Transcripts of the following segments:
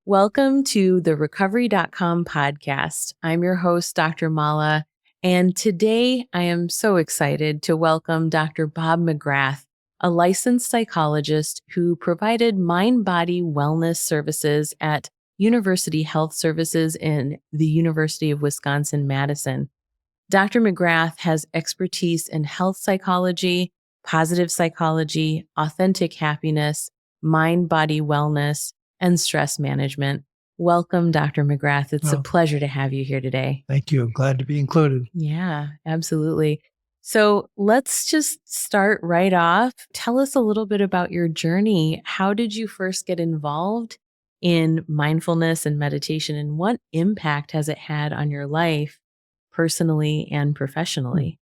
Welcome to the Recovery.com podcast. I'm your host, Dr. Mala, and today I am so excited to welcome Dr. Bob McGrath, a licensed psychologist who provided mind-body wellness services at University Health Services in the University of Wisconsin-Madison. Dr. McGrath has expertise in health psychology, positive psychology, authentic happiness, mind-body wellness, and stress management. Welcome, Dr. McGrath. It's a pleasure to have you here today. Thank you. I'm glad to be included. Yeah, absolutely. So let's just start right off. Tell us a little bit about your journey. How did you first get involved in mindfulness and meditation, and what impact has it had on your life personally and professionally?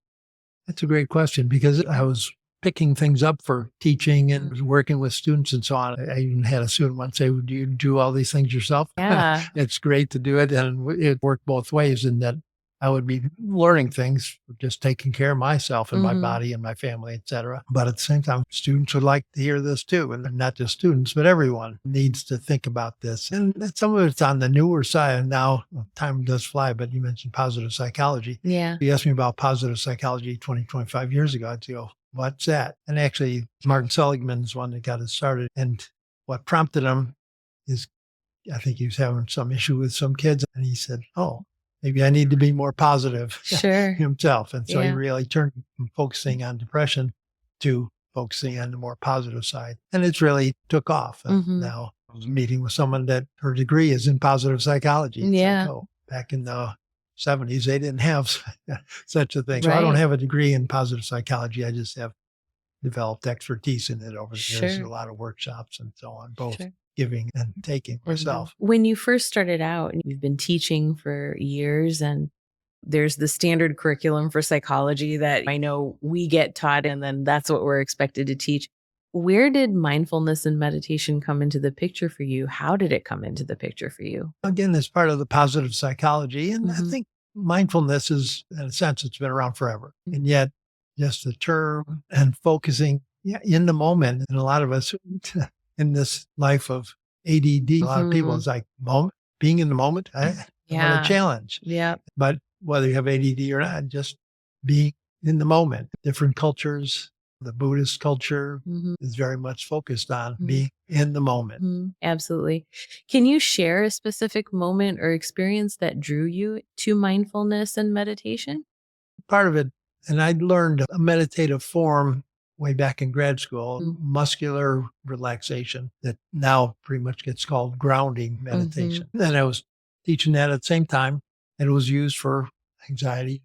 That's a great question because I was picking things up for teaching and was working with students and so on. I even had a student once say, "Do you do all these things yourself?" Yeah. It's great to do it. And it worked both ways in that I would be learning things, just taking care of myself and my body and my family, et cetera. But at the same time, students would like to hear this too. And not just students, but everyone needs to think about this. And some of it's on the newer side. And now time does fly, but you mentioned positive psychology. Yeah. If you asked me about positive psychology 20, 25 years ago, I'd go, "What's that?" And actually, Martin Seligman's one that got us started. And what prompted him is, I think he was having some issue with some kids. And he said, "Oh, maybe I need to be more positive." Sure. Himself. And so he Yeah. really turned from focusing on depression to focusing on the more positive side. And it's really took off. And now I was meeting with someone that her degree is in positive psychology. It's Yeah. like, back in the 70s, they didn't have such a thing. So I don't Right. have a degree in positive psychology. I just have developed expertise in it over the years, Sure. a lot of workshops and so on, both Sure. giving and taking myself. When you first started out, and you've been teaching for years, and there's the standard curriculum for psychology that I know we get taught, and then that's what we're expected to teach. Where did mindfulness and meditation come into the picture for you? How did it come into the picture for you? Again, as part of the positive psychology. And I think mindfulness is, in a sense, it's been around forever. And yet, just the term and focusing in the moment. And a lot of us in this life of ADD, a lot of people, it's like being in the moment. What a challenge. Yeah. But whether you have ADD or not, just being in the moment. Different cultures, the Buddhist culture is very much focused on being in the moment. Absolutely. Can you share a specific moment or experience that drew you to mindfulness and meditation? Part of it, and I learned a meditative form way back in grad school, muscular relaxation, that now pretty much gets called grounding meditation. And I was teaching that at the same time, and it was used for anxiety,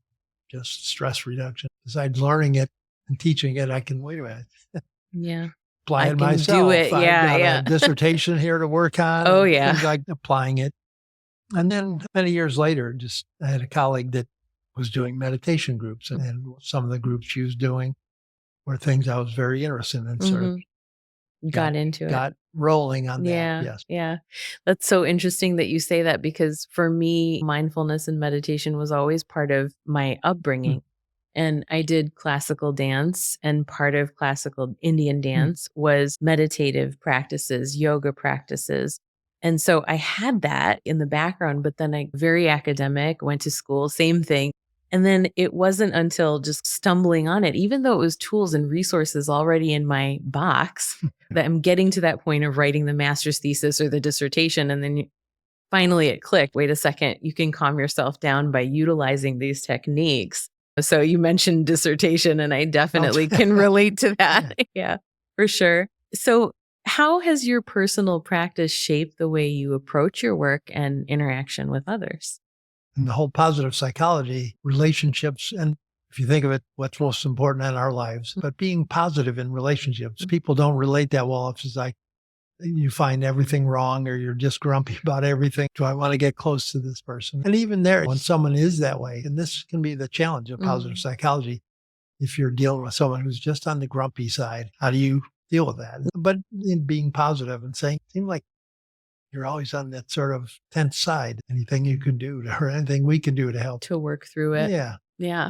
just stress reduction. Besides learning it and teaching it, I can, wait a minute, apply it myself. Do it. I've got a dissertation here to work on. Oh, yeah. Things like applying it. And then many years later, I had a colleague that was doing meditation groups, and some of the groups she was doing were things I was very interested in, and sort of got into it. Got rolling on that. Yes. Yeah. That's so interesting that you say that, because for me, mindfulness and meditation was always part of my upbringing. And I did classical dance, and part of classical Indian dance was meditative practices, yoga practices. And so I had that in the background, but then I very academic, went to school, same thing. And then it wasn't until just stumbling on it, even though it was tools and resources already in my box, that I'm getting to that point of writing the master's thesis or the dissertation. And then finally it clicked. Wait a second, you can calm yourself down by utilizing these techniques. So you mentioned dissertation, and I definitely can relate to that. Yeah, for sure. So how has your personal practice shaped the way you approach your work and interaction with others? And the whole positive psychology, relationships, and if you think of it, what's most important in our lives, but being positive in relationships. People don't relate that well. If it's like you find everything wrong or you're just grumpy about everything. Do I want to get close to this person? And even there, when someone is that way, and this can be the challenge of positive psychology, if you're dealing with someone who's just on the grumpy side, how do you deal with that? But in being positive and saying, it seems like you're always on that sort of tense side. Anything you can do or anything we can do to help. To work through it. Yeah. Yeah.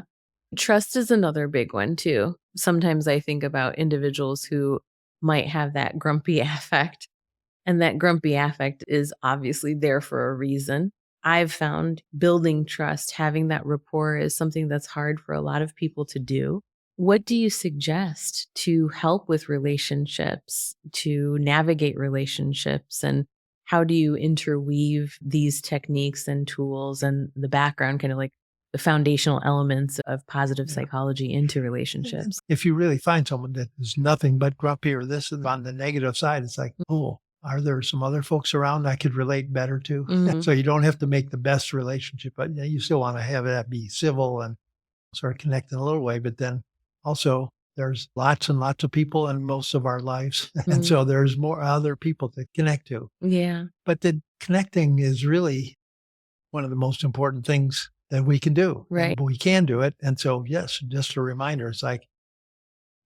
Trust is another big one too. Sometimes I think about individuals who might have that grumpy affect, And that grumpy affect is obviously there for a reason. I've found building trust, having that rapport is something that's hard for a lot of people to do. What do you suggest to help with relationships, to navigate relationships? And how do you interweave these techniques and tools and the background, kind of like the foundational elements of positive psychology into relationships? If you really find someone that is nothing but grumpy or this and on the negative side, it's like, oh, are there some other folks around I could relate better to? So you don't have to make the best relationship, but you still want to have that be civil and sort of connect in a little way. But then also there's lots and lots of people in most of our lives. And so there's more other people to connect to. Yeah. But the connecting is really one of the most important things that we can do. Right. But we can do it. And so, yes, just a reminder, it's like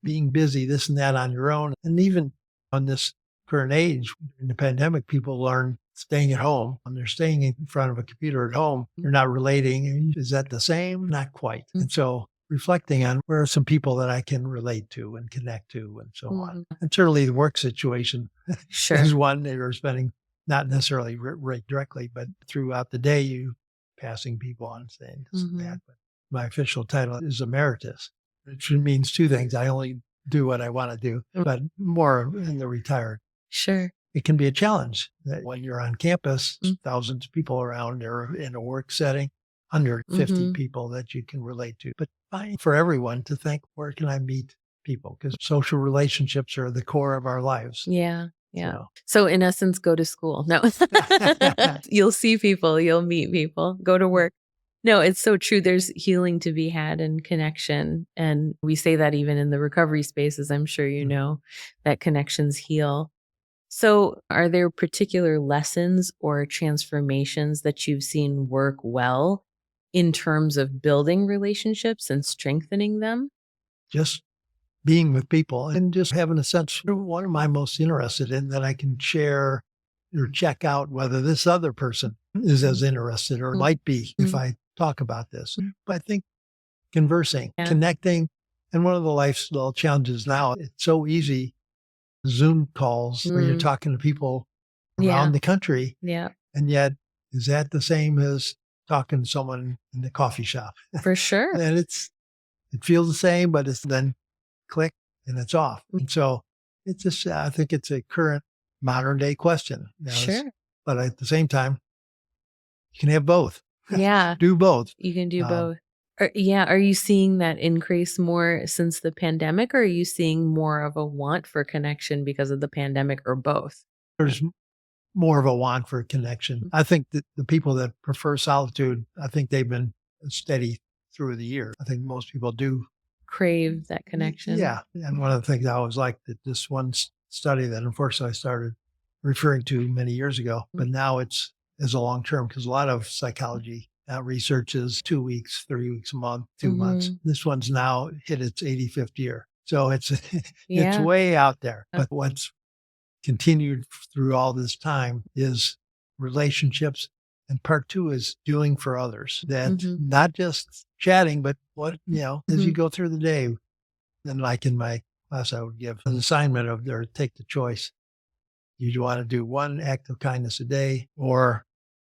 being busy, this and that on your own. And even on this current age, in the pandemic, people learn staying at home. When they're staying in front of a computer at home, you're not relating. Is that the same? Not quite. And so reflecting on where are some people that I can relate to and connect to and so on. And certainly the work situation is one that you're spending, not necessarily right directly, but throughout the day, you passing people on saying this and that. But my official title is emeritus, which means two things. I only do what I want to do, but more in the retired. Sure. It can be a challenge that when you're on campus, thousands of people around, or in a work setting, 150 people that you can relate to. But fine for everyone to think, where can I meet people? Because social relationships are the core of our lives. Yeah. Yeah. So in essence, go to school. No, you'll see people, you'll meet people, go to work. No, it's so true. There's healing to be had and connection. And we say that even in the recovery spaces, I'm sure you know that connections heal. So are there particular lessons or transformations that you've seen work well in terms of building relationships and strengthening them? Just being with people and just having a sense, what am I most interested in that I can share or check out whether this other person is as interested or might be if I talk about this. But I think conversing, connecting, and one of the lifestyle challenges now, it's so easy, Zoom calls where you're talking to people around the country. Yeah. And yet, is that the same as talking to someone in the coffee shop? For sure. And it feels the same, but it's then click and it's off. And so it's just, I think it's a current modern day question. Sure. But at the same time, you can have both. Yeah. Do both. You can do both. Are you seeing that increase more since the pandemic, or are you seeing more of a want for connection because of the pandemic, or both? There's more of a want for connection. I think that the people that prefer solitude, I think they've been steady through the year. I think most people do crave that connection. Yeah. And one of the things I always liked that this one study that unfortunately I started referring to many years ago, but now it's as a long term, because a lot of psychology research is 2 weeks, 3 weeks, a month, 2 months. This one's now hit its 85th year. So it's way out there. But what's continued through all this time is relationships. And part two is doing for others. That not just chatting, but what, as you go through the day. And like in my class, I would give an assignment of take the choice. You want to do one act of kindness a day, or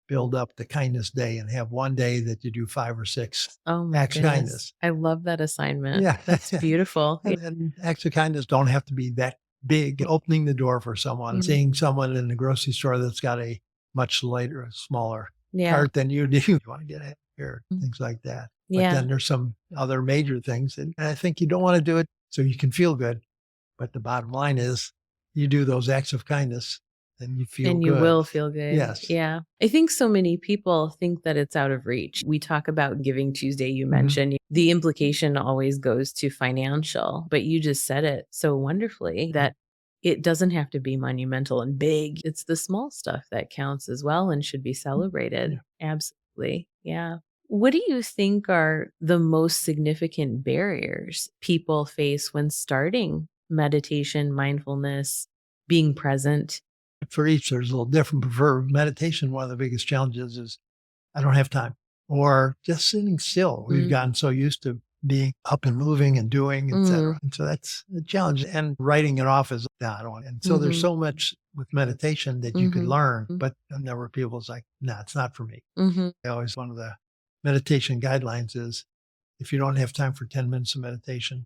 build up the kindness day and have one day that you do 5 or 6 acts of kindness. I love that assignment. Yeah. That's beautiful. And acts of kindness don't have to be that big. Opening the door for someone, seeing someone in the grocery store that's got a much lighter, smaller cart than you do. You want to get out here, things like that. But then there's some other major things. And I think you don't want to do it so you can feel good. But the bottom line is you do those acts of kindness and you feel good. And you will feel good. Yes. Yeah. I think so many people think that it's out of reach. We talk about Giving Tuesday, you mentioned. The implication always goes to financial, but you just said it so wonderfully that it doesn't have to be monumental and big. It's the small stuff that counts as well and should be celebrated. Absolutely. Yeah. What do you think are the most significant barriers people face when starting meditation, mindfulness, being present? For each, there's a little different. But for meditation, one of the biggest challenges is I don't have time, or just sitting still. We've gotten so used to being up and moving and doing, et Mm. cetera. And so that's a challenge. And writing it off is not on. And so there's Mhm. so much with meditation that you could Mhm. learn, Mm. but a number of people's like, no, it's not for me. Mhm. I always, one of the meditation guidelines is if you don't have time for 10 minutes of meditation,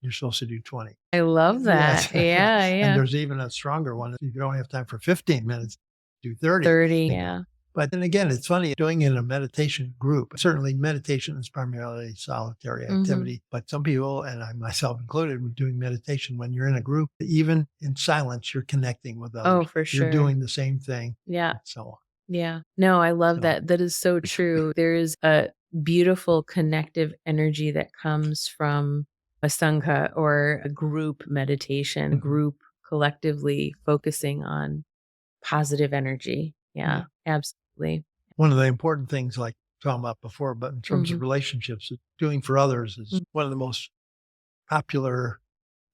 you're supposed to do 20. I love Yes. that. Yeah, And yeah. there's even a stronger one. If you don't have time for 15 minutes, do 30. 30, yeah. But then again, it's funny doing it in a meditation group. Certainly, meditation is primarily solitary Mhm. activity, but some people, and I myself included, were doing meditation when you're in a group, even in silence, you're connecting with Oh, others. for You're sure. doing the same thing, Yeah. and so on. Yeah. No, I love So, that. That is so true. There is a beautiful connective energy that comes from a sangha or a group meditation, mhm. group collectively focusing on positive energy. Yeah. Yeah, absolutely. One of the important things, like talking about before, but in terms of Mhm. relationships, doing for others is Mm. one of the most popular,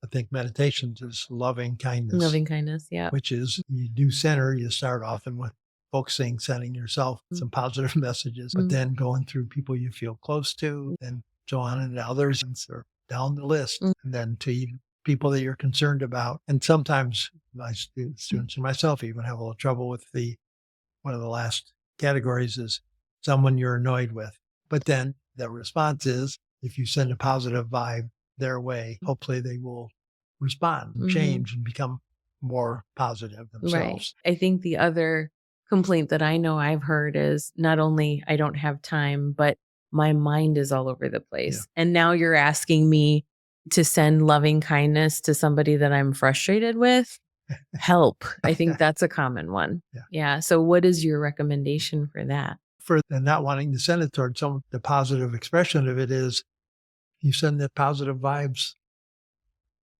I think, meditations is loving kindness, Loving kindness. Yeah. which is you do center, you start often with focusing, sending yourself Mm. some positive messages, but Mm. then going through people you feel close to and so on and others and sort of down the list, Mm. and then to even people that you're concerned about. And sometimes my students and myself even have a little trouble with one of the last categories is someone you're annoyed with. But then the response is if you send a positive vibe their way, hopefully they will respond and Mhm. change and become more positive Right. themselves. I think the other complaint that I know I've heard is not only I don't have time, but my mind is all over the Yeah. place. And now you're asking me to send loving kindness to somebody that I'm frustrated with. Help. I think that's a common one. Yeah. Yeah. So what is your recommendation for that? For the not wanting to send it towards someone, the positive expression of it is you send the positive vibes.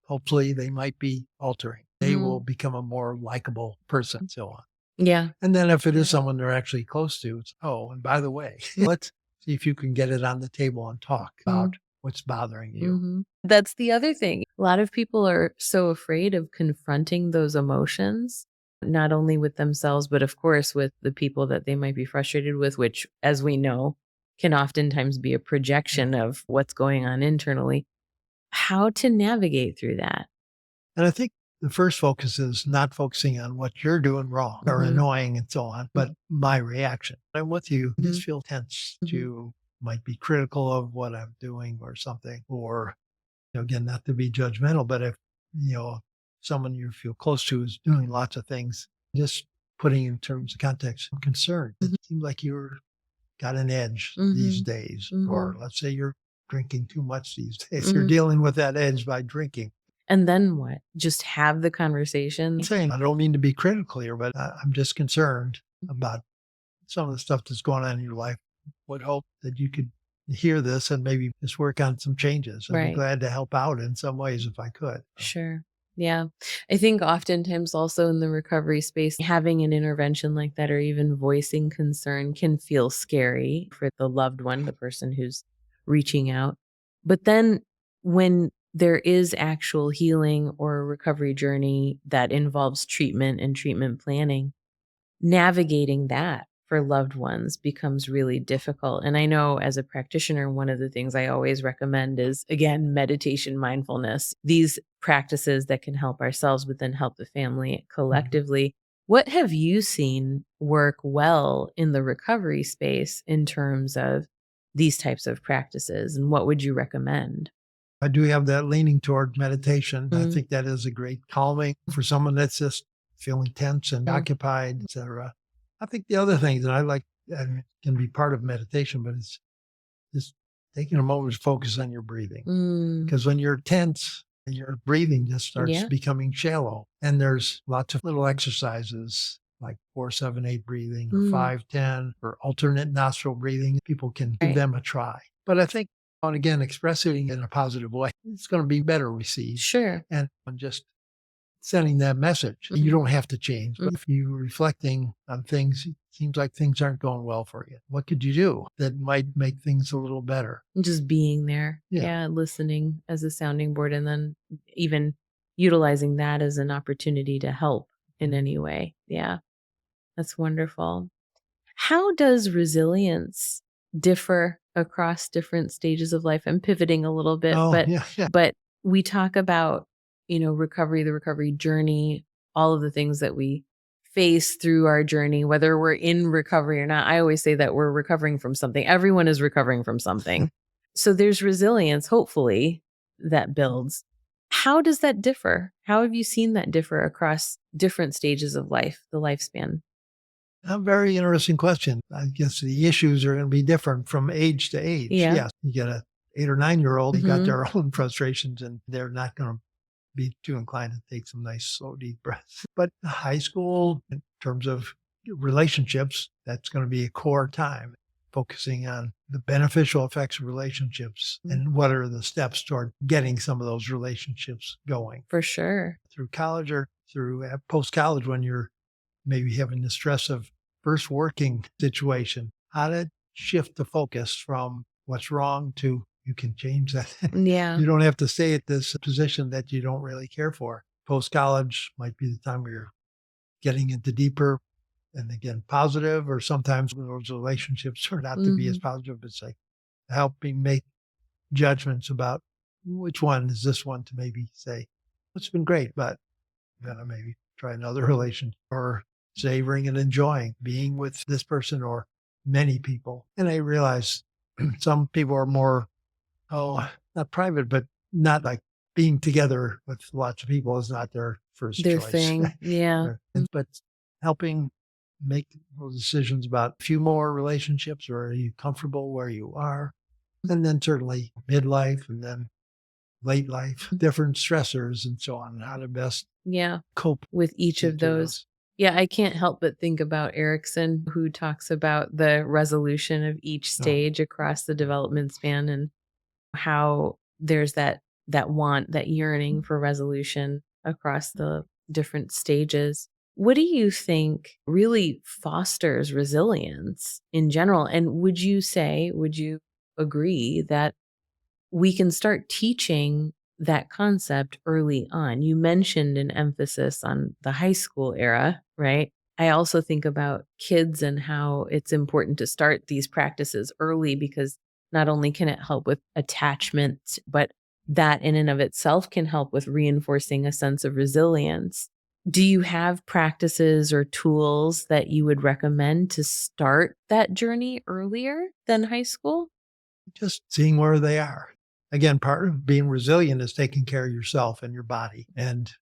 Hopefully they might be altering. They will Mhm. become a more likable person, and so on. Yeah. And then if it is Yeah. someone they're actually close to, it's, oh, and by the way, let's see if you can get it on the table and talk about what's bothering you. Mhm. That's the other thing. A lot of people are so afraid of confronting those emotions, not only with themselves, but of course with the people that they might be frustrated with, which, as we know, can oftentimes be a projection of what's going on internally. How to navigate through that? And I think the first focus is not focusing on what you're doing wrong or Mhm. annoying and so on, but my reaction. I'm with you. I just Mhm. feel tense. Mhm. You might be critical of what I'm doing or something, or again, not to be judgmental, but if someone you feel close to is doing lots of things, just putting in terms of context, I'm concerned. It Mhm. seems like you're got an edge these Mhm. days, or Mhm. let's say you're drinking too much these days. You're Mhm. dealing with that edge by drinking. And then what? Just have the conversation? I'm saying I don't mean to be critical here, but I'm just concerned about some of the stuff that's going on in your life. Would hope that you could hear this and maybe just work on some changes. I'd be Right. glad to help out in some ways if I could. Sure. Yeah. I think oftentimes also in the recovery space, having an intervention like that or even voicing concern can feel scary for the loved one, the person who's reaching out. But then when there is actual healing or a recovery journey that involves treatment and treatment planning, navigating that for loved ones becomes really difficult. And I know as a practitioner, one of the things I always recommend is, again, meditation, mindfulness, these practices that can help ourselves, but then help the family Mhm. collectively. What have you seen work well in the recovery space in terms of these types of practices? And what would you recommend? I do have that leaning toward meditation. I Mm, think that is a great calming for someone that's just feeling tense and mm, occupied, etc. I think the other thing that I like and can be part of meditation, but it's just taking a moment to focus on your breathing. mm. Because when you're tense, your breathing just starts Yeah. becoming shallow. And there's lots of little exercises like 4-7-8 breathing or Mm, 5-10 or alternate nostril breathing. People can give right. them a try. But I think, and again, expressing it in a positive way, it's going to be better received. Sure. And just sending that message. You Mm, don't have to change, mm. but if you're reflecting on things, it seems like things aren't going well for you. What could you do that might make things a little better? Just being there. Yeah. Yeah, listening as a sounding board and then even utilizing that as an opportunity to help in any way. Yeah, that's wonderful. How does resilience differ across different stages of life? I'm pivoting a little bit, Oh, but yeah, yeah. but we talk about, recovery, the recovery journey, all of the things that we face through our journey, whether we're in recovery or not. I always say that we're recovering from something. Everyone is recovering from something. So there's resilience, hopefully, that builds. How does that differ? How have you seen that differ across different stages of life, the lifespan? A very interesting question. I guess the issues are going to be different from age to age. Yeah. Yes, you get a 8 or 9-year-old, they got Mhm. their own frustrations, and they're not going to be too inclined to take some nice, slow, deep breaths. But high school, in terms of relationships, that's going to be a core time, focusing on the beneficial effects of relationships and what are the steps toward getting some of those relationships going. For sure. Through college or through post college, when you're maybe having the stress of first working situation, how to shift the focus from what's wrong to you can change that. Yeah. You don't have to stay at this position that you don't really care for. Post college might be the time where you're getting into deeper and again positive, or sometimes those relationships turn out to be as Mhm. positive. It's like helping make judgments about which one is this one to maybe say, it's been great, but I'm gonna maybe try another relation, or savoring and enjoying being with this person or many people. And I realize some people are more, not private, but not like being together with lots of people is not their first Their choice. thing. Yeah. But helping make those decisions about a few more relationships, or are you comfortable where you are? And then certainly midlife and then late life, different stressors and so on, and how to best Yeah. cope With each with of each of those. those. Yeah, I can't help but think about Erickson, who talks about the resolution of each No. stage across the development span and how there's that want, that yearning for resolution across the different stages. What do you think really fosters resilience in general? And would you agree that we can start teaching that concept early on? You mentioned an emphasis on the high school era, right? I also think about kids and how it's important to start these practices early because not only can it help with attachment, but that in and of itself can help with reinforcing a sense of resilience. Do you have practices or tools that you would recommend to start that journey earlier than high school? Just seeing where they are. Again, part of being resilient is taking care of yourself and your body. And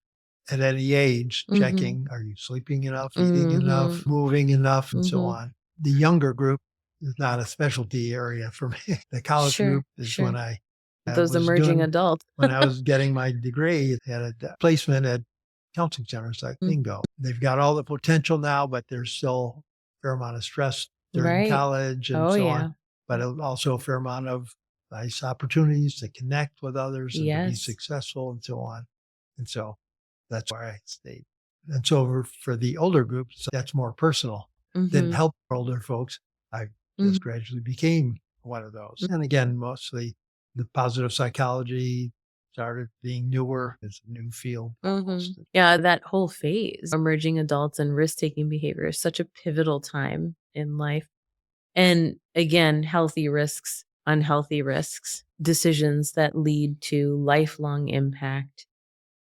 at any age, Mhm. checking, are you sleeping enough, eating enough, Mhm. moving enough, and so Mhm. on. The younger group is not a specialty area for me. The college Sure, group is when sure. I Those was emerging doing, adults. when I was getting my degree, had a placement at counseling centers like Mm, bingo. They've got all the potential now, but there's still a fair amount of stress during right. college and Oh, so on, yeah. but also a fair amount of nice opportunities to connect with others and to be Yes. successful and so on. And so that's where I stayed. And so for the older groups, that's more personal. Didn't Mhm. help older folks. I Mhm. just gradually became one of those. And again, mostly the positive psychology started being newer. It's a new field Mhm. almost. Yeah, that whole phase, emerging adults and risk-taking behavior is such a pivotal time in life. And again, healthy risks, unhealthy risks, decisions that lead to lifelong impact.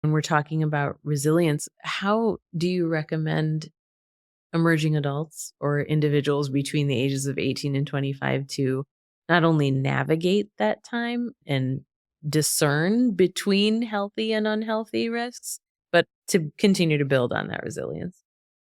When we're talking about resilience, how do you recommend emerging adults or individuals between the ages of 18 and 25 to not only navigate that time and discern between healthy and unhealthy risks, but to continue to build on that resilience?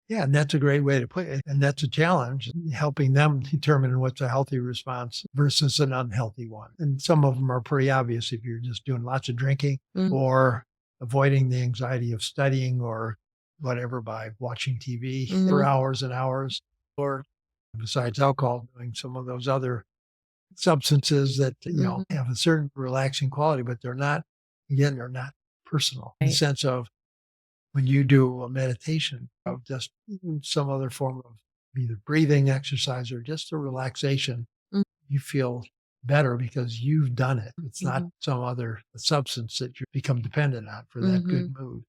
Yeah, and that's a great way to put it. And that's a challenge, helping them determine what's a healthy response versus an unhealthy one. And some of them are pretty obvious if you're just doing lots of drinking Mm, or avoiding the anxiety of studying or whatever by watching TV for mhm, hours and hours, or besides alcohol, doing some of those other substances that, mhm, have a certain relaxing quality, but they're not, again, they're not personal in the right. sense of when you do a meditation of just some other form of either breathing exercise or just a relaxation, Mm, you feel better because you've done it. It's not mhm, some other substance that you become dependent on for that good mhm. mood.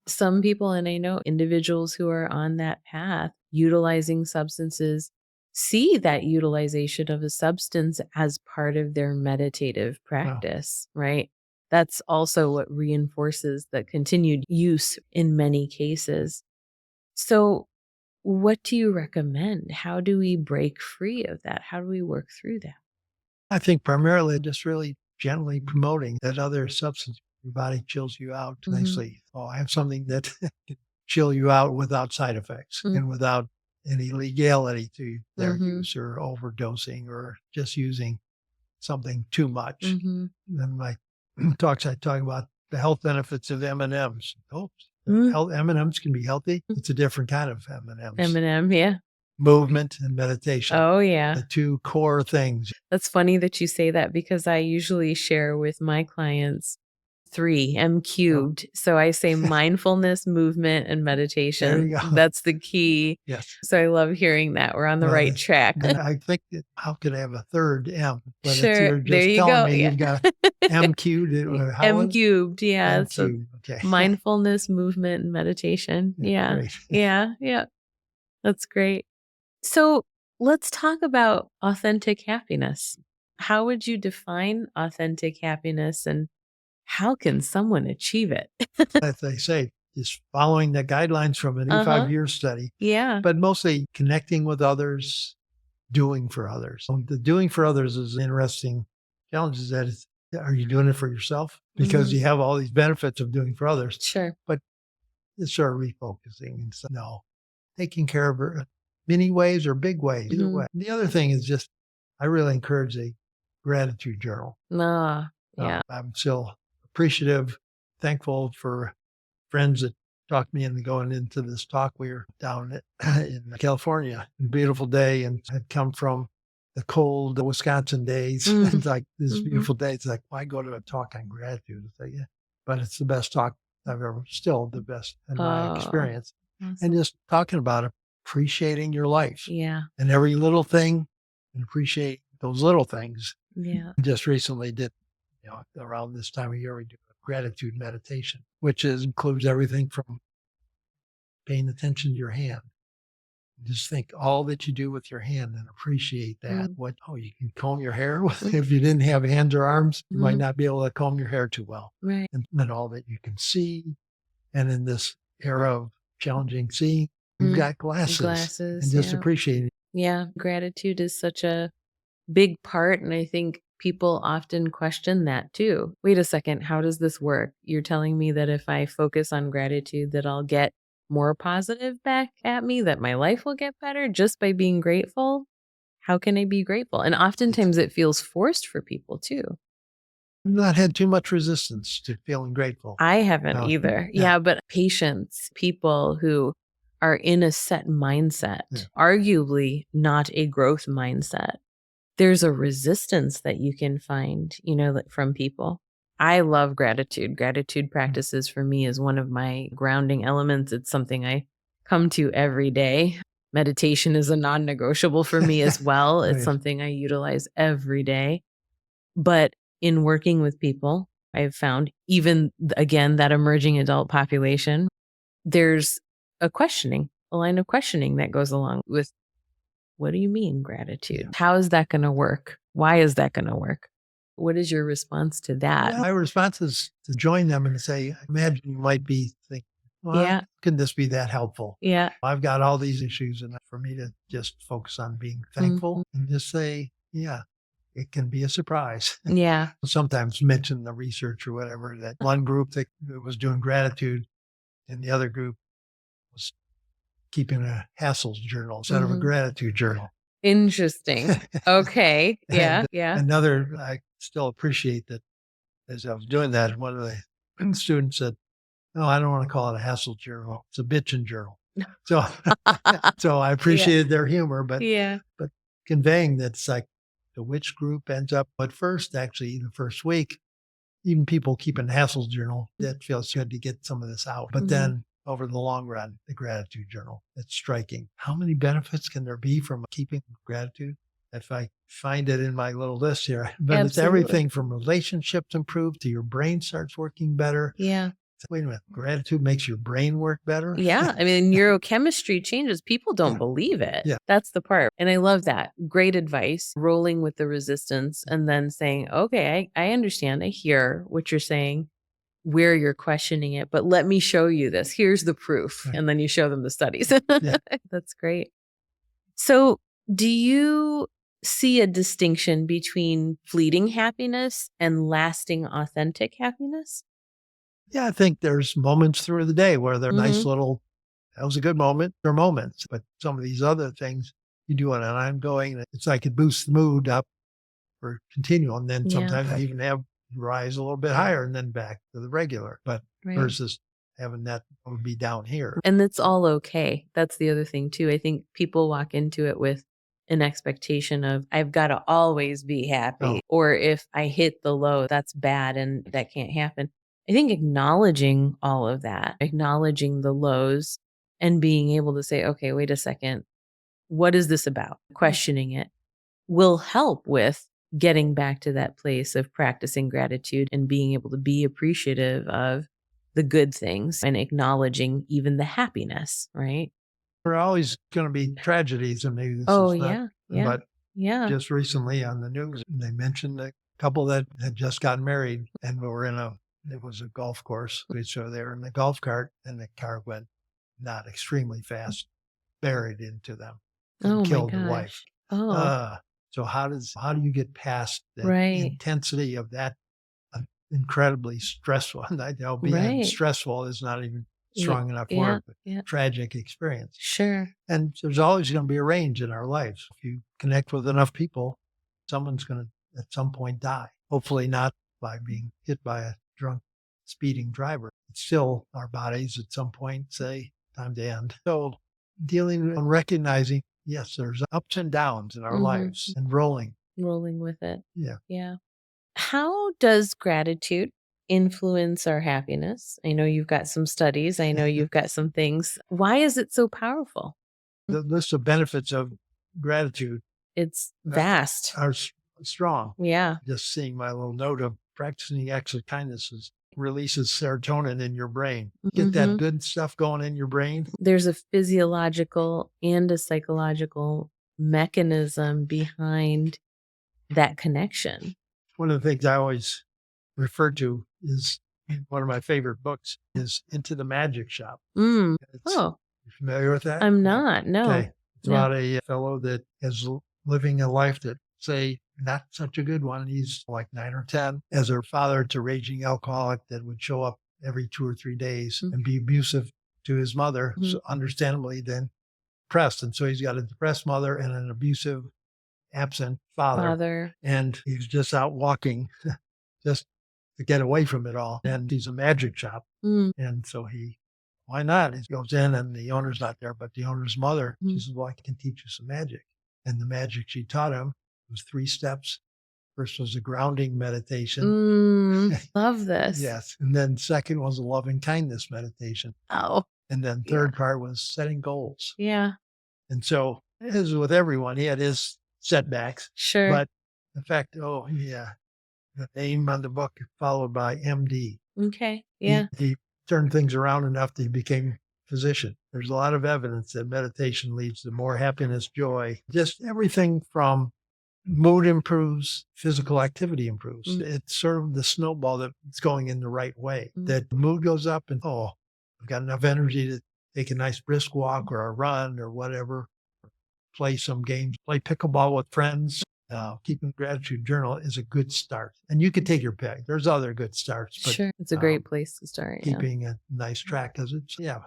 Some people, and I know individuals who are on that path, utilizing substances see that utilization of a substance as part of their meditative Wow. practice, right? That's also what reinforces the continued use in many cases. So, what do you recommend? How do we break free of that? How do we work through that? I think primarily just really gently promoting that other substance. Your body chills you out Mhm. nicely. Oh, I have something that can chill you out without side effects Mm, and without any legality to their mhm. use or overdosing or just using something too much. Mhm. Then my talks, I talk about the health benefits of M&Ms. Oh, Mm. health M&Ms can be healthy. It's a different kind of M&Ms. M&M, yeah. Movement and meditation, Oh, yeah. the two core things. That's funny that you say that because I usually share with my clients 3, M Oh, cubed. So I say mindfulness, movement, and there meditation. you go. That's the key. Yes. So I love hearing that. We're on the Well, right track. then I think that how could I have a third M? But it's Sure. you're There just you telling go. me Yeah. you've got MQ to how M is cubed. Yeah. So MQ? Okay. mindfulness, movement, and meditation. Yeah, Yeah. great. Yeah. Yeah. That's great. So let's talk about authentic happiness. How would you define authentic happiness and how can someone achieve it? As they say, just following the guidelines from an Uh-huh. 85-year study, Yeah. but mostly connecting with others, doing for others. The doing for others is an interesting challenge. Is that are you doing it for yourself? Because Mhm. you have all these benefits of doing for others, Sure. but it's sort of refocusing and so, no, taking care of her many ways or big ways, either Mhm. way. The other thing is just, I really encourage a gratitude journal. Ah, yeah. I'm still appreciative, thankful for friends that talked me into going into this talk. We were down in California, a beautiful day, and had come from the cold Wisconsin days. Mm. It's like this Mhm. beautiful day. It's like, why go to a talk on gratitude? It's like, yeah, but it's the best talk I've ever, still the best in my Oh, experience. And awesome. just talking about appreciating your life Yeah. and every little thing and appreciate those little things. Yeah. Just recently did, around this time of year, we do a gratitude meditation, which includes everything from paying attention to your hand. Just think all that you do with your hand and appreciate that. Mm. You can comb your hair. If Mm. you didn't have hands or arms, you might Mhm. not be able to comb your hair too well. Right. And then all that you can see. And in this era of challenging seeing, you've Mm. got glasses and Glasses. just Yeah. appreciate it. Yeah. Gratitude is such a big part. And I think people often question that too. Wait a second, how does this work? You're telling me that if I focus on gratitude, that I'll get more positive back at me, that my life will get better just by being grateful? How can I be grateful? And It's oftentimes it feels forced for people too. not had too much resistance to feeling grateful. I haven't No, either. yeah, Yeah, but patience, people who are in a set mindset, yeah. arguably not a growth mindset. There's a resistance that you can find, like, from people. I love gratitude. Gratitude Mm, practices for me is one of my grounding elements. It's something I come to every day. Meditation is a non negotiable for me as well. It's right. something I utilize every day. But in working with people, I've found even again that emerging adult population, there's a line of questioning that goes along with what do you mean Yeah. gratitude? How is that going to work? Why is that going to work? What is your response to that? Well, my response is to join them and to say, imagine you might be thinking, well, Yeah. can this be that helpful? Yeah. I've got all these issues, and for me to just focus on being Mhm. thankful and just say, yeah, it can be a surprise. Yeah. Sometimes mention the research or whatever that one group that was doing gratitude and the other group was keeping a hassles journal instead of a Mhm. gratitude journal. Interesting. Okay. Yeah. And Yeah. another, I still appreciate that as I was doing that, one of the students said, no, I don't want to call it a hassle journal. It's a bitchin' journal. So, so I Yeah. appreciated their humor, Yeah. but conveying that it's like the which group ends up at first, actually, the first week, even people keeping hassles journal, that feels good to get some of this out. But Mhm. then over the long run, the gratitude journal, it's striking. How many benefits can there be from keeping gratitude? If I find it in my little list here, but it's Absolutely. everything from relationships improve to your brain starts working better, Yeah. Wait a minute, gratitude makes your brain work better? Yeah. I mean, neurochemistry changes. People don't Yeah. believe it. Yeah. That's the part. And I love that. Great advice, rolling with the resistance and then saying, okay, I understand. I hear what you're saying, where you're questioning it, but let me show you this. Here's the proof. Right. And then you show them the studies. Yeah. That's great. So, do you see a distinction between fleeting happiness and lasting, authentic happiness? Yeah, I think there's moments through the day where they're nice Mhm. little, that was a good moment. They're moments. But some of these other things you do on an ongoing, it's like it boosts the mood up for continual. And then Yeah. sometimes I even have rise a little bit higher and then back to the regular. But Right. versus having that would be down here. And it's all okay. That's the other thing too. I think people walk into it with an expectation of, I've got to always be happy. Oh. Or if I hit the low, that's bad and that can't happen. I think acknowledging all of that, acknowledging the lows and being able to say, okay, wait a second, what is this about? Questioning it will help with getting back to that place of practicing gratitude and being able to be appreciative of the good things and acknowledging even the happiness, right? There are always going to be tragedies, and maybe this Oh, is not, yeah. Yeah. but Yeah. just recently on the news, they mentioned a couple that had just gotten married and were it was a golf course. So they were in the golf cart and the car went not extremely fast, buried into them and Oh my killed the wife. gosh. Oh, So how do you get past the right. intensity of that incredibly stressful? And Right. stressful is not even Ye- strong enough Yeah. word, but Yeah. tragic experience. Sure. And there's always going to be a range in our lives. If you connect with enough people, someone's going to at some point die. Hopefully not by being hit by a drunk speeding driver. It's still our bodies at some point say time to end. So dealing and recognizing, yes, there's ups and downs in our lives and rolling. Rolling with it. Yeah. Yeah. How does gratitude influence our happiness? I know you've got some studies. I know you've got some things. Why is it so powerful? The list of benefits of gratitude It's vast. are strong. Yeah. Just seeing my little note of practicing acts of kindness releases serotonin in your brain. Get that good stuff going in your brain. There's a physiological and a psychological mechanism behind that connection. One of the things I always refer to is one of my favorite books is Into the Magic Shop. Mm. It's, Oh, you familiar with that? I'm not. No. Okay. It's No. about a fellow that is living a life that, say, not such a good one. He's like 9 or 10. As a father to raging alcoholic that would show up every 2 or 3 days and be abusive to his mother, so understandably then depressed. And so he's got a depressed mother and an abusive, absent father. And he's just out walking just to get away from it all. And he's a magic shop. Mm. And so why not? He goes in and the owner's not there, but the owner's mother, she says, well, I can teach you some magic. And the magic she taught him was 3 steps. First was a grounding meditation. Love this. Yes. And then second was a loving kindness meditation. Oh, And then third part was setting goals. yeah. And so, as with everyone, he had his setbacks. Sure. But in fact, the name on the book followed by MD. Okay. Yeah. He turned things around enough that he became a physician. There's a lot of evidence that meditation leads to more happiness, joy, just everything from mood improves, physical activity improves. It's sort of the snowball that's going in the right way. That the mood goes up and, I've got enough energy to take a nice brisk walk or a run or whatever, play some games, play pickleball with friends. Keeping a gratitude journal is a good start. And you can take your pick. There's other good starts. But, Sure. It's a great place to start. Yeah. keeping a nice track because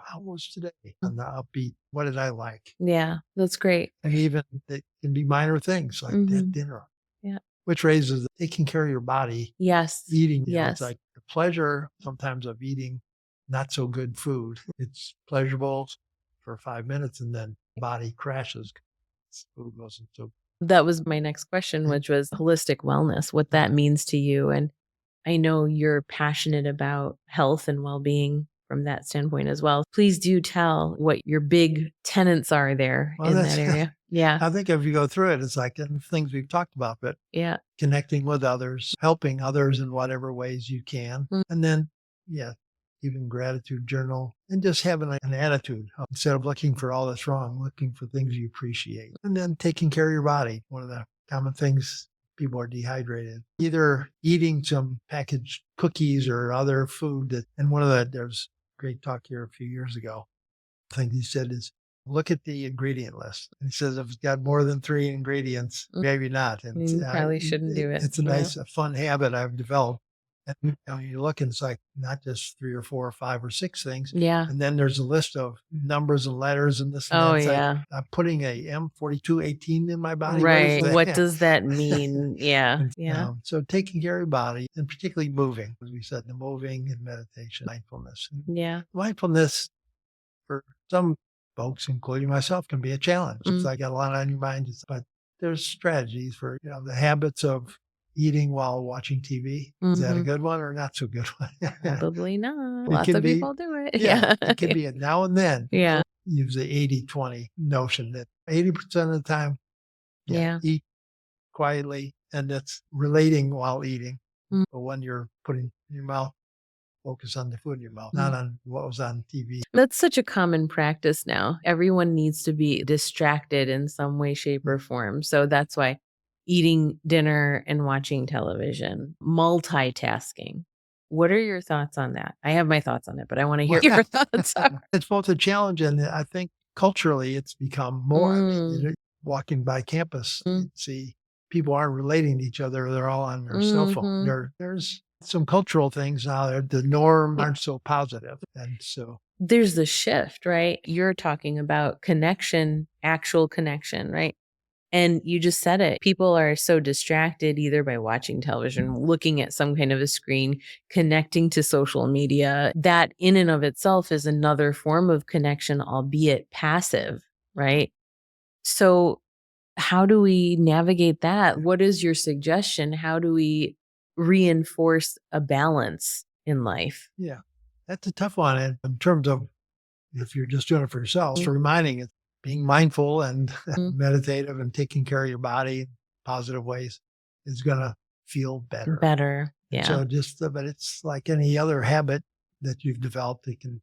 how was today? On the upbeat, what did I like? Yeah. That's great. And even it can be minor things like that dinner. Yeah. Which raises taking care of your body, Yes. eating. Yes. It's like the pleasure sometimes of eating not so good food. It's pleasurable for 5 minutes and then body crashes. Food wasn't so. That was my next question, which was holistic wellness, what that means to you. And I know you're passionate about health and well-being from that standpoint as well. Please do tell what your big tenets are there in that area. Yeah. I think if you go through it, it's like the things we've talked about, but Yeah. connecting with others, helping others in whatever ways you can. And then, keeping gratitude journal, and just having an attitude instead of looking for all that's wrong, looking for things you appreciate. And then taking care of your body. One of the common things, people are dehydrated. Either eating some packaged cookies or other food there was a great talk here a few years ago. I think he said is, look at the ingredient list. And he says, if it's got more than 3 ingredients, maybe not. And You probably shouldn't do it. it's a nice, fun habit I've developed. And you look and it's like not just 3 or 4 or 5 or 6 things. Yeah. And then there's a list of numbers and letters and this and that. Oh, It's yeah. like, I'm putting a M4218 in my body. Right. What that? does that mean? Yeah. And, Yeah. So taking care of your body and particularly moving, as we said, the moving and meditation, mindfulness. Yeah. Mindfulness for some folks, including myself, can be a challenge. It's like got a lot on your mind, but there's strategies for, the habits of eating while watching TV. Is that a good one or not so good one? Probably not. It Lots can of be- people do it. Yeah, it can be a now and then. Yeah. Use the 80-20 notion that 80% of the time, Yeah. eat quietly, and that's relating while eating. Mm. But when you're putting in your mouth, focus on the food in your mouth, not on what was on TV. That's such a common practice now. Everyone needs to be distracted in some way, shape, or form. So that's why eating dinner and watching television, multitasking. What are your thoughts on that? I have my thoughts on it, but I want to hear your thoughts. It's both a challenge, and I think culturally it's become more. I mean, walking by campus, you see people aren't relating to each other. They're all on their cell phone. There's some cultural things now that the norm aren't so positive. And so there's the shift, right? You're talking about connection, actual connection, right? And you just said it. People are so distracted either by watching television, looking at some kind of a screen, connecting to social media. That in and of itself is another form of connection, albeit passive, right? So how do we navigate that? What is your suggestion? How do we reinforce a balance in life? Yeah, that's a tough one in terms of if you're just doing it for yourself. So reminding it, being mindful and meditative and taking care of your body in positive ways is going to feel better. Better. Yeah. So but it's like any other habit that you've developed, it can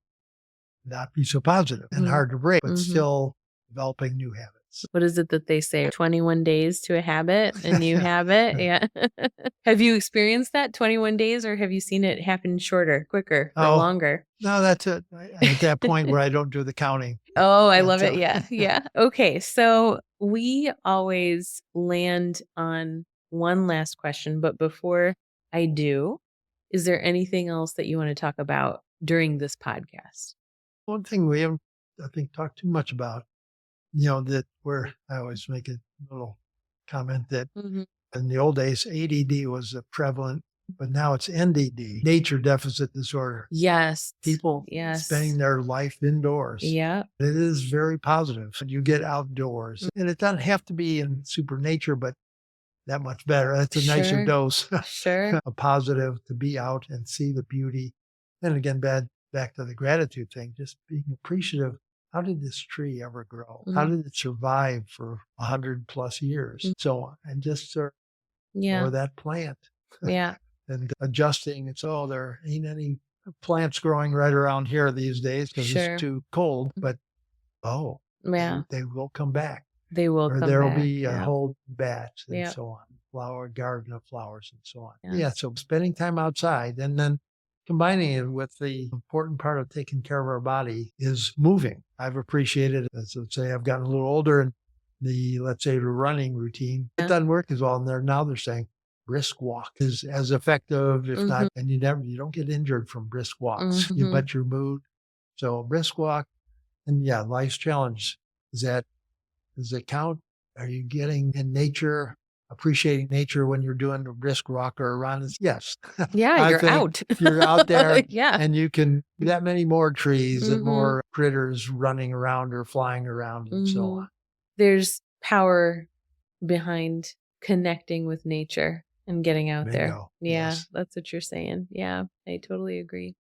not be so positive and hard to break, but still developing new habits. What is it that they say? 21 days to a habit and you have it? Yeah. Have you experienced that 21 days or have you seen it happen shorter, quicker, or longer? No, that's it. At that point where I don't do the counting. Oh, I love it. Yeah. Yeah. Okay. So we always land on one last question, but before I do, is there anything else that you want to talk about during this podcast? One thing we haven't, I think, talked too much about, that where I always make a little comment that in the old days, ADD was prevalent, but now it's NDD, nature deficit disorder. Yes. People spending their life indoors. Yeah. It is very positive. You get outdoors, and it doesn't have to be in super nature, but that much better. That's a nicer dose. Sure. A positive to be out and see the beauty. And again, back to the gratitude thing, just being appreciative. How did this tree ever grow? How did it survive for 100+ years? So on. And just or that plant. Yeah. And adjusting. There ain't any plants growing right around here these days because it's too cold. But they will come back. They will come back. Or there will be a whole batch and so on. Garden of flowers and so on. Yeah. So spending time outside and then combining it with the important part of taking care of our body is moving. I've appreciated it. Let's say I've gotten a little older and the running routine, it doesn't work as well. And now they're saying brisk walk is as effective, if not, and you don't get injured from brisk walks, but your mood. So brisk walk and life's challenge. Does it count? Are you getting in nature? Appreciating nature when you're doing a brisk walk or a run? Yes. Yeah, you're out. You're out there and you can that many more trees and more critters running around or flying around and so on. There's power behind connecting with nature and getting out there. Yeah, that's what you're saying. Yeah, I totally agree.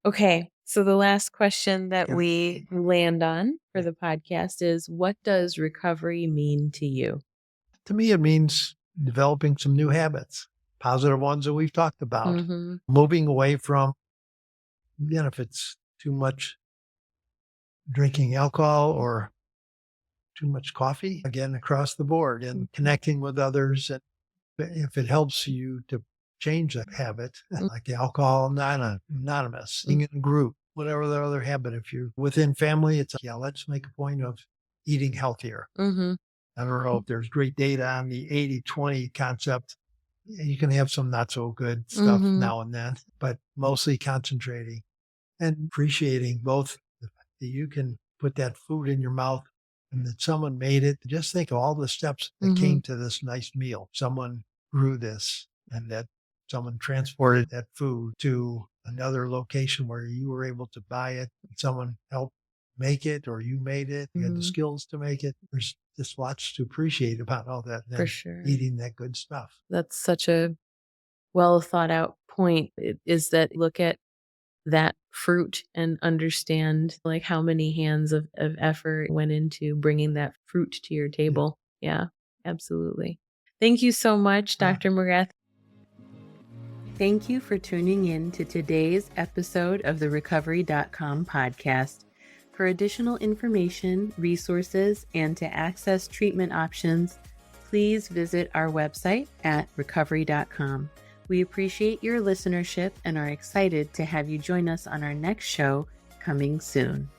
Okay, so the last question that we land on for the podcast is, what does recovery mean to you? To me, it means developing some new habits, positive ones that we've talked about, moving away from Then if it's too much drinking alcohol or too much coffee, again, across the board, and connecting with others. And if it helps you to change that habit, like the Alcohol Anonymous, being in a group, whatever the other habit, if you're within family, it's yeah, let's make a point of eating healthier. Mm-hmm. I don't know if there's great data on the 80-20 concept. You can have some not so good stuff now and then, but mostly concentrating and appreciating both the fact that you can put that food in your mouth and that someone made it. Just think of all the steps that came to this nice meal. Someone grew this, and that someone transported that food to another location where you were able to buy it. Someone helped make it, or you made it. You had the skills to make it. There's just lots to appreciate about all that. For sure. Eating that good stuff. That's such a well thought out point, is that look at that fruit and understand like how many hands of effort went into bringing that fruit to your table. Yeah, absolutely. Thank you so much, Dr. McGrath. Thank you for tuning in to today's episode of the Recovery.com podcast. For additional information, resources, and to access treatment options, please visit our website at Recovery.com. We appreciate your listenership and are excited to have you join us on our next show coming soon.